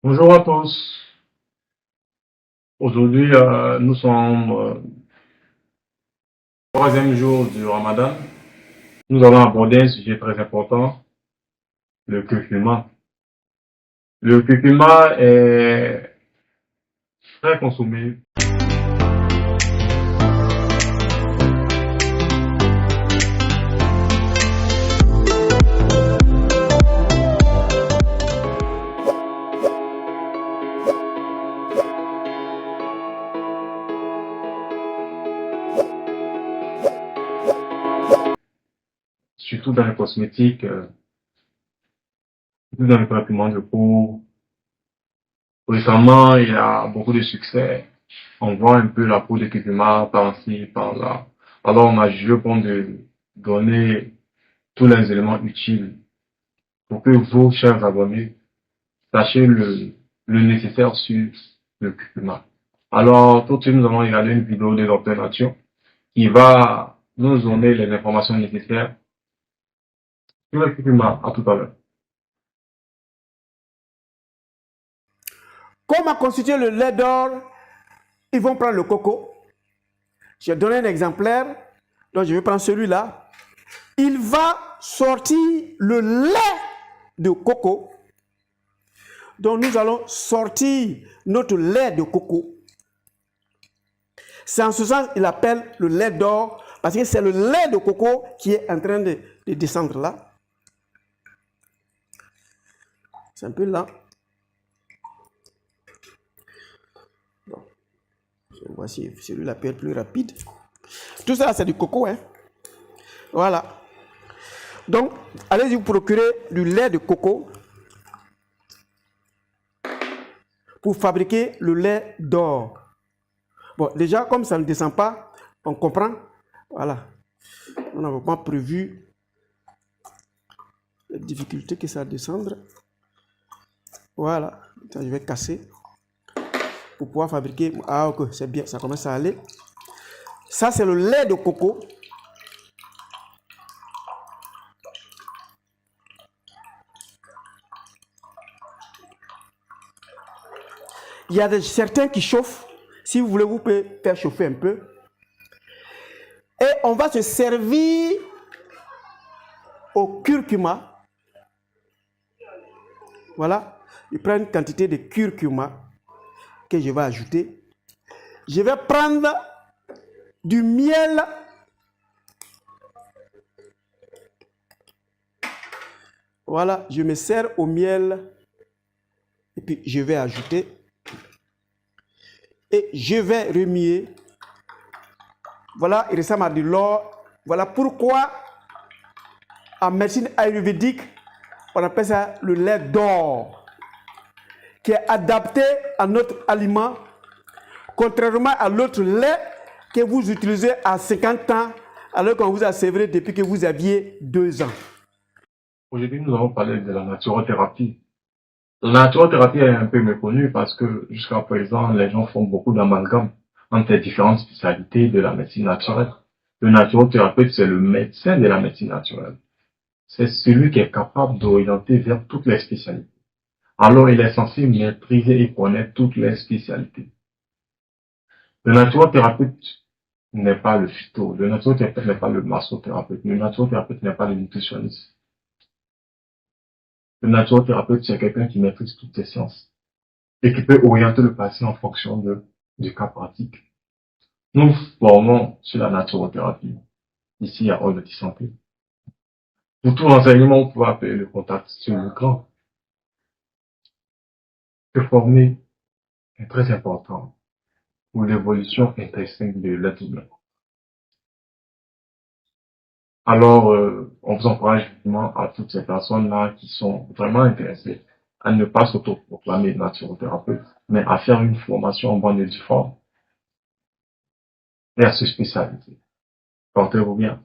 Bonjour à tous. Aujourd'hui, nous sommes au troisième jour du Ramadan. Nous allons aborder un sujet très important, le curcuma. Le curcuma est très consommé. Surtout dans les cosmétiques, surtout dans les traitements de peau. Récemment, il y a beaucoup de succès. On voit un peu la peau de curcuma par-ci, par-là. Alors, on a jugé bon de donner tous les éléments utiles pour que vous, chers abonnés, sachez le nécessaire sur le curcuma. Alors, tout de suite, nous allons regarder une vidéo de Dr Nature qui va nous donner les informations nécessaires sur le curcuma. À tout à l'heure. Comment constituer le lait d'or? Ils vont prendre le coco. J'ai donné un exemplaire, donc je vais prendre celui-là. Il va sortir le lait de coco. Donc nous allons sortir notre lait de coco. C'est en ce sens qu'il appelle le lait d'or, parce que c'est le lait de coco qui est en train de descendre là. C'est un peu là. Bon. Voici celui-là peut être plus rapide. Tout ça, c'est du coco, hein. Voilà. Donc, allez-y vous procurer du lait de coco pour fabriquer le lait d'or. Bon, déjà, comme ça ne descend pas, on comprend. Voilà. On n'avait pas prévu la difficulté que ça descendre. Voilà. Je vais casser pour pouvoir fabriquer. Ah, ok, c'est bien, ça commence à aller. Ça, c'est le lait de coco. Il y a certains qui chauffent. Si vous voulez, vous pouvez faire chauffer un peu. Et on va se servir au curcuma. Voilà. Je prends une quantité de curcuma que je vais ajouter. Je vais prendre du miel. Voilà, je me sers au miel. Et puis je vais ajouter. Et je vais remuer. Voilà, il ressemble à de l'or. Voilà pourquoi en médecine ayurvédique, on appelle ça le lait d'or, qui est adapté à notre aliment, contrairement à l'autre lait que vous utilisez à 50 ans, alors qu'on vous a servi depuis que vous aviez 2 ans. Aujourd'hui, nous allons parler de la naturothérapie. La naturothérapie est un peu méconnue parce que jusqu'à présent, les gens font beaucoup d'amalgame entre les différentes spécialités de la médecine naturelle. Le naturothérapeute, c'est le médecin de la médecine naturelle. C'est celui qui est capable d'orienter vers toutes les spécialités. Alors, il est censé maîtriser et connaître toutes les spécialités. Le naturothérapeute n'est pas le phyto. Le naturothérapeute n'est pas le massothérapeute. Le naturothérapeute n'est pas le nutritionniste. Le naturothérapeute, c'est quelqu'un qui maîtrise toutes les sciences et qui peut orienter le patient en fonction du cas pratique. Nous formons sur la naturothérapie, ici à Ordre Santé. Pour tout renseignement, vous pouvez appeler le contact sur l'écran. Se former est très important pour l'évolution intrinsèque de l'être humain. Alors, on vous encourage vivement à toutes ces personnes-là qui sont vraiment intéressées à ne pas s'autoproclamer naturothérapeute, mais à faire une formation en bonne et due forme et à se spécialiser. Portez-vous bien.